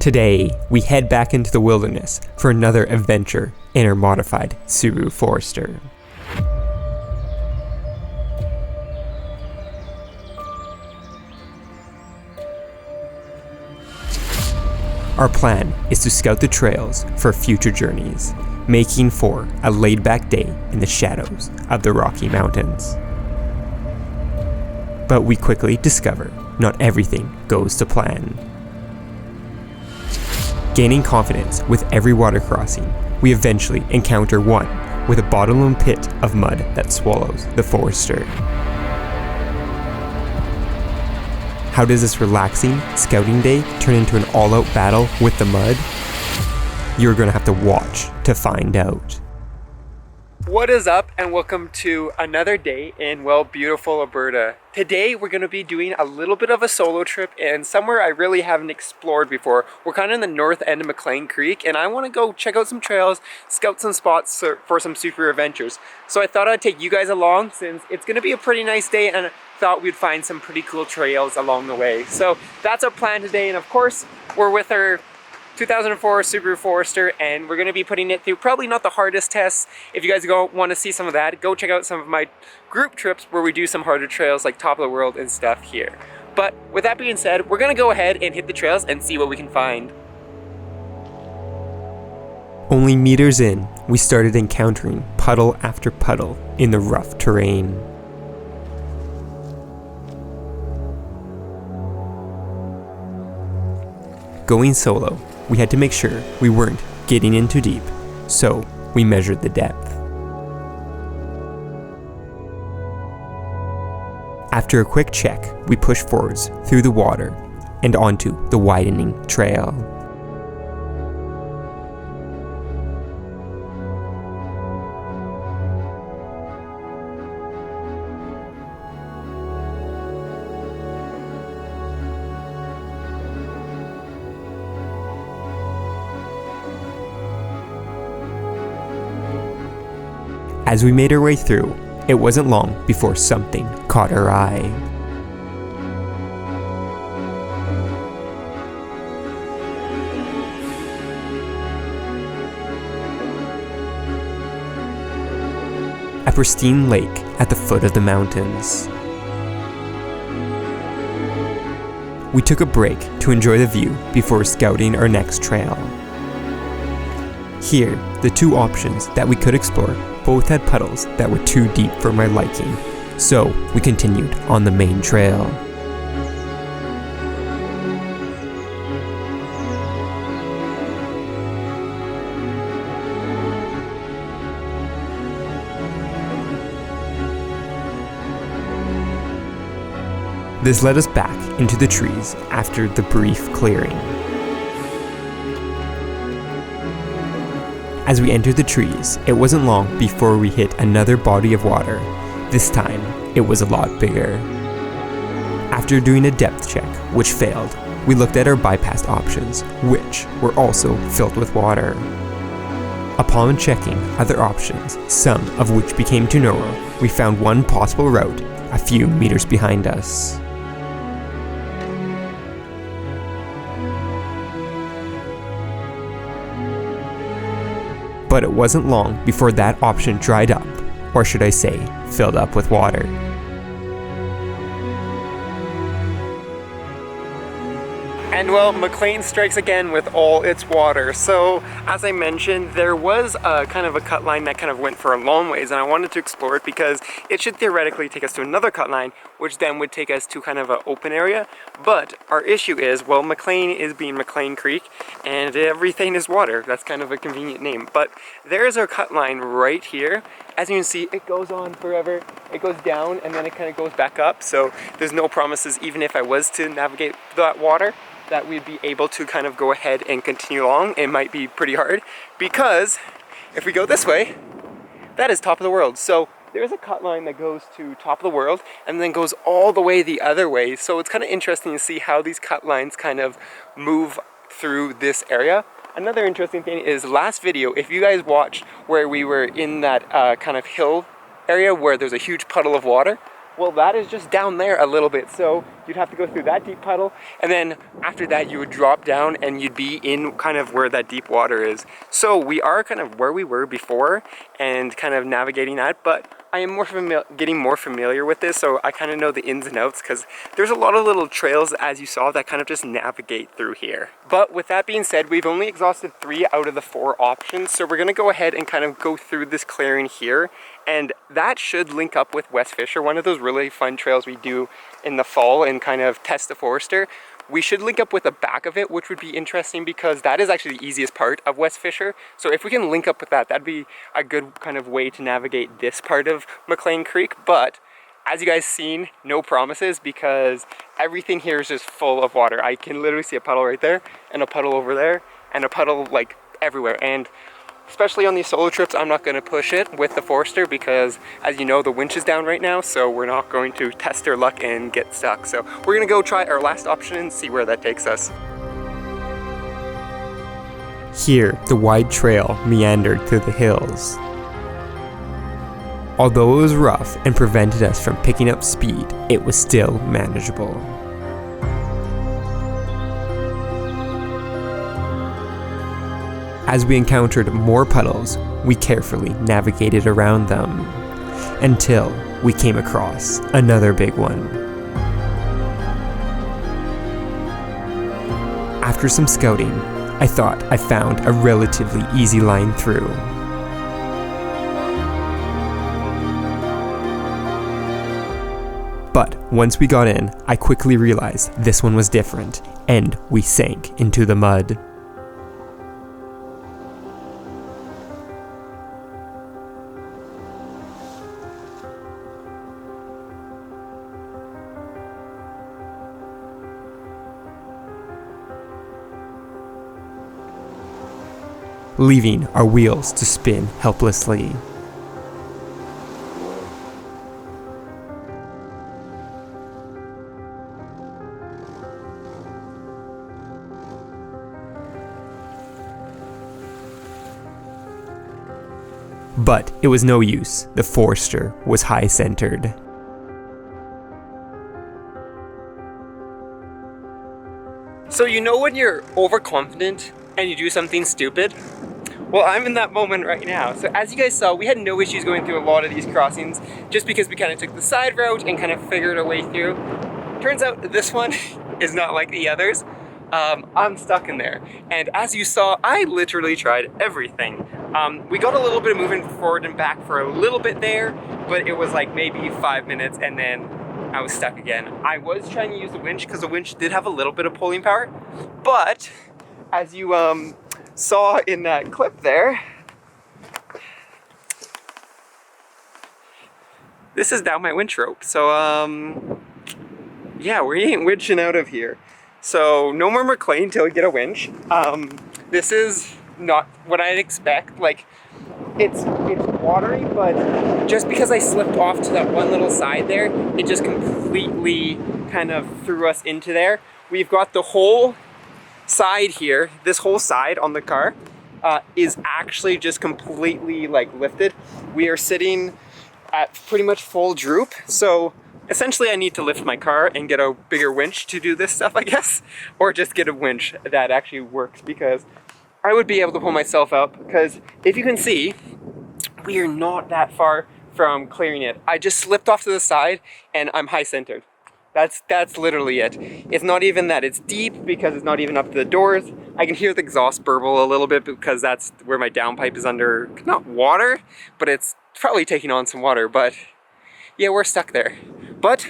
Today, we head back into the wilderness for another adventure in our modified Subaru Forester. Our plan is to scout the trails for future journeys, making for a laid-back day in the shadows of the Rocky Mountains. But we quickly discover not everything goes to plan. Gaining confidence with every water crossing, we eventually encounter one with a bottomless pit of mud that swallows the Forester. How does this relaxing scouting day turn into an all-out battle with the mud? You're gonna have to watch to find out. What is up, and welcome to another day in, well, beautiful Alberta. Today we're going to be doing a little bit of a solo trip and somewhere I really haven't explored before. We're kind of in the north end of McLean Creek, and I want to go check out some trails, scout some spots for some super adventures. So I thought I'd take you guys along since it's going to be a pretty nice day, and I thought we'd find some pretty cool trails along the way. So that's our plan today, and of course we're with our 2004 Subaru Forester, and we're going to be putting it through probably not the hardest tests. If you guys want to see some of that, go check out some of my group trips where we do some harder trails like top of the world and stuff here. But with that being said, we're going to go ahead and hit the trails and see what we can find. Only meters in, we started encountering puddle after puddle in the rough terrain. Going solo, we had to make sure we weren't getting in too deep, so we measured the depth. After a quick check, we pushed forwards through the water and onto the widening trail. As we made our way through, it wasn't long before something caught our eye. A pristine lake at the foot of the mountains. We took a break to enjoy the view before scouting our next trail. Here, the two options that we could explore both had puddles that were too deep for my liking, so we continued on the main trail. This led us back into the trees after the brief clearing. As we entered the trees, it wasn't long before we hit another body of water. This time, it was a lot bigger. After doing a depth check, which failed, we looked at our bypass options, which were also filled with water. Upon checking other options, some of which became too narrow, we found one possible route a few meters behind us. But it wasn't long before that option dried up, or should I say, filled up with water. And well, McLean strikes again with all its water. So, as I mentioned, there was a kind of a cut line that kind of went for a long ways, and I wanted to explore it because it should theoretically take us to another cut line, which then would take us to kind of an open area. But our issue is, well, McLean is being McLean Creek, and everything is water. That's kind of a convenient name. But there's our cut line right here. As you can see, it goes on forever. It goes down, and then it kind of goes back up. So there's no promises, even if I was to navigate that water, that we'd be able to kind of go ahead and continue along. It might be pretty hard because if we go this way, that is top of the world. So there's a cut line that goes to top of the world and then goes all the way the other way. So it's kind of interesting to see how these cut lines kind of move through this area. Another interesting thing is last video, if you guys watched where we were in that kind of hill area where there's a huge puddle of water, Well, that is just down there a little bit, so you'd have to go through that deep puddle, and then after that you would drop down and you'd be in kind of where that deep water is. So we are kind of where we were before and kind of navigating that, but I am getting more familiar with this, so I kind of know the ins and outs, because there's a lot of little trails, as you saw, that kind of just navigate through here. But with that being said, we've only exhausted 3 out of the 4 options, so we're going to go ahead and kind of go through this clearing here, and that should link up with West Fisher, one of those really fun trails we do in the fall and kind of test the Forester. We should link up with the back of it, which would be interesting because that is actually the easiest part of West Fisher. So if we can link up with that, that'd be a good kind of way to navigate this part of McLean Creek. But as you guys seen, no promises, because everything here is just full of water. I can literally see a puddle right there and a puddle over there and a puddle like everywhere. And especially on these solo trips, I'm not going to push it with the Forester because, as you know, the winch is down right now, so we're not going to test our luck and get stuck. So we're going to go try our last option and see where that takes us. Here, the wide trail meandered through the hills. Although it was rough and prevented us from picking up speed, it was still manageable. As we encountered more puddles, we carefully navigated around them, until we came across another big one. After some scouting, I thought I found a relatively easy line through. But once we got in, I quickly realized this one was different, and we sank into the mud. Leaving our wheels to spin helplessly. But it was no use. The Forester was high-centered. So you know when you're overconfident and you do something stupid? Well, I'm in that moment right now. So as you guys saw, we had no issues going through a lot of these crossings just because we kind of took the side route and kind of figured our way through. Turns out this one is not like the others. I'm stuck in there. And as you saw, I literally tried everything. We got a little bit of moving forward and back for a little bit there, but it was like maybe 5 minutes and then I was stuck again. I was trying to use the winch because the winch did have a little bit of pulling power, but as you saw in that clip there, this is now my winch rope. So yeah, we ain't winching out of here. So no more McLean till we get a winch. This is not what I'd expect. Like it's watery, but just because I slipped off to that one little side there, it just completely kind of threw us into there. We've got the whole side here, this whole side on the car is actually just completely like lifted. We are sitting at pretty much full droop, so essentially I need to lift my car and get a bigger winch to do this stuff, I guess, or just get a winch that actually works, because I would be able to pull myself up, because if you can see, we are not that far from clearing it. I just slipped off to the side and I'm high centered. That's literally it. It's not even that it's deep because it's not even up to the doors. I can hear the exhaust burble a little bit because that's where my downpipe is under, not water, but it's probably taking on some water. But yeah, we're stuck there. But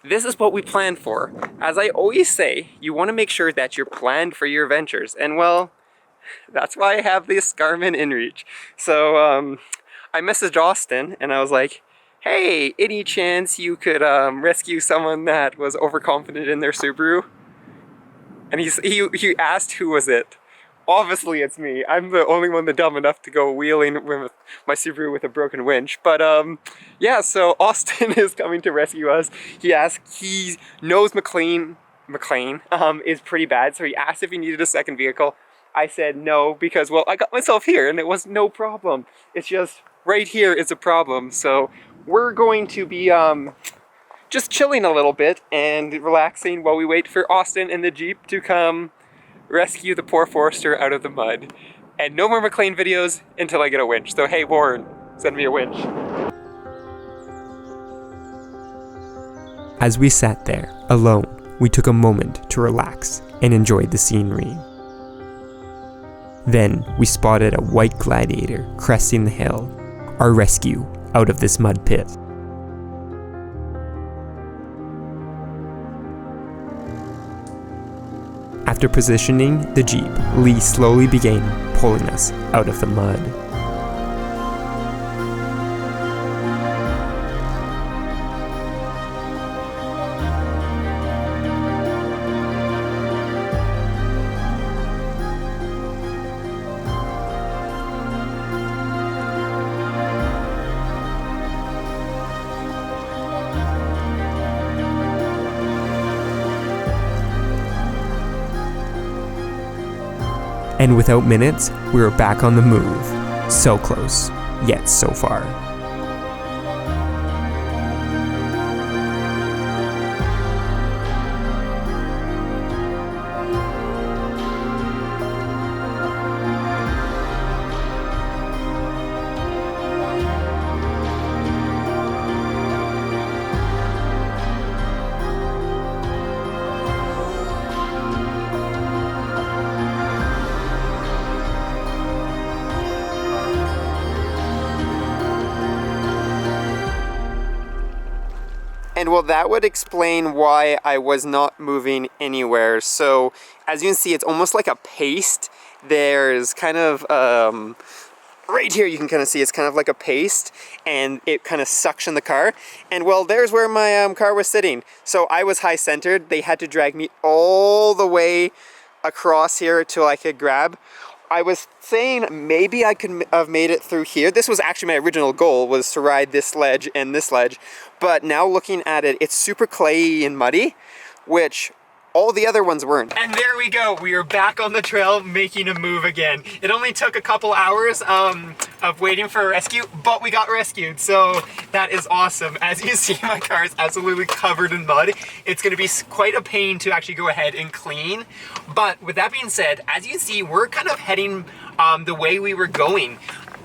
this is what we planned for. As I always say, you want to make sure that you're planned for your ventures. And well, that's why I have this Garmin InReach. So I messaged Austin and I was like, hey, any chance you could rescue someone that was overconfident in their Subaru? And he asked who was it. Obviously it's me. I'm the only one that's dumb enough to go wheeling with my Subaru with a broken winch. But yeah, so Austin is coming to rescue us. He knows McLean is pretty bad, so he asked if he needed a second vehicle. I said no, because well, I got myself here and it was no problem. It's just right here is a problem. So we're going to be just chilling a little bit and relaxing while we wait for Austin and the Jeep to come rescue the poor Forester out of the mud. And no more McLean videos until I get a winch. So hey Warren, send me a winch. As we sat there, alone, we took a moment to relax and enjoy the scenery. Then we spotted a white Gladiator cresting the hill, our rescue out of this mud pit. After positioning the Jeep, Lee slowly began pulling us out of the mud. And without minutes, we were back on the move. So close, yet so far. And well, that would explain why I was not moving anywhere. So as you can see, it's almost like a paste. There's kind of, right here you can kind of see it's kind of like a paste, and it kind of suctioned the car. And well, there's where my car was sitting. So I was high centered. They had to drag me all the way across here till I could grab. I was saying maybe I could have made it through here. This was actually my original goal, was to ride this ledge and this ledge. But now looking at it, it's super clayey and muddy, which all the other ones weren't. And there we go. We are back on the trail making a move again. It only took a couple hours of waiting for a rescue, but we got rescued. So that is awesome. As you see, my car is absolutely covered in mud. It's going to be quite a pain to actually go ahead and clean. But with that being said, as you see, we're kind of heading the way we were going.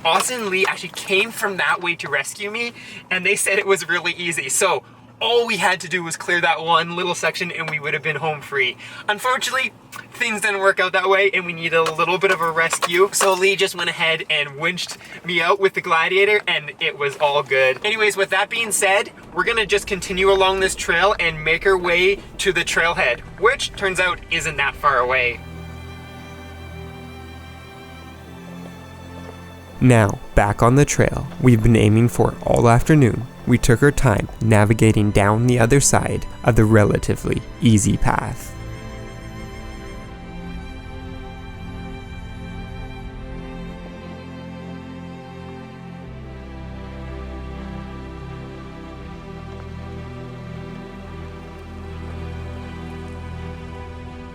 Austin and Lee actually came from that way to rescue me, and they said it was really easy. So all we had to do was clear that one little section and we would have been home free. Unfortunately, things didn't work out that way and we needed a little bit of a rescue. So Lee just went ahead and winched me out with the Gladiator and it was all good. Anyways, with that being said, we're gonna just continue along this trail and make our way to the trailhead, which turns out isn't that far away. Now, back on the trail we've been aiming for all afternoon, we took our time navigating down the other side of the relatively easy path.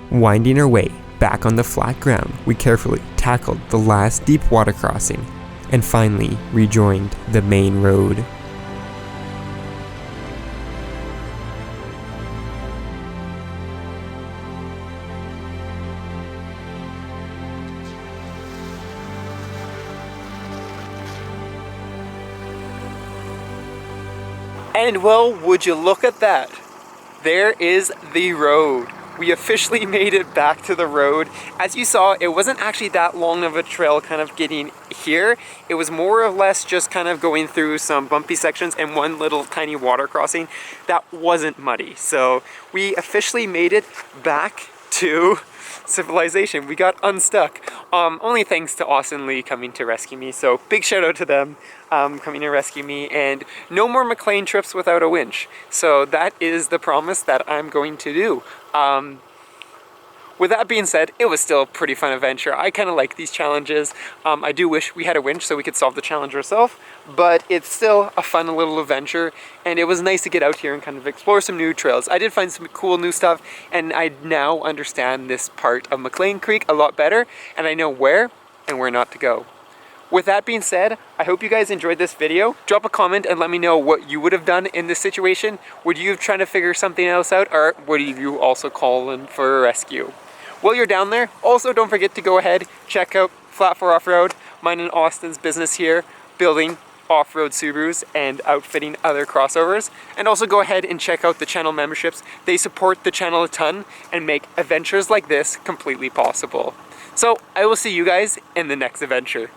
Winding our way back on the flat ground, we carefully tackled the last deep water crossing and finally rejoined the main road. And well, would you look at that? There is the road. We officially made it back to the road. As you saw, it wasn't actually that long of a trail kind of getting here. It was more or less just kind of going through some bumpy sections and one little tiny water crossing that wasn't muddy. So we officially made it back to civilization. We got unstuck. Only thanks to Austin Lee coming to rescue me. So big shout out to them coming to rescue me, and no more McLean trips without a winch. So that is the promise that I'm going to do. With that being said, it was still a pretty fun adventure. I kind of like these challenges. I do wish we had a winch so we could solve the challenge ourselves, but it's still a fun little adventure, and it was nice to get out here and kind of explore some new trails. I did find some cool new stuff, and I now understand this part of McLean Creek a lot better, and I know where and where not to go. With that being said, I hope you guys enjoyed this video. Drop a comment and let me know what you would have done in this situation. Would you have tried to figure something else out, or would you also call in for a rescue? While you're down there, also don't forget to go ahead, check out Flat for Off-Road, mine and Austin's business here, building off-road Subarus and outfitting other crossovers. And also go ahead and check out the channel memberships. They support the channel a ton and make adventures like this completely possible. So I will see you guys in the next adventure.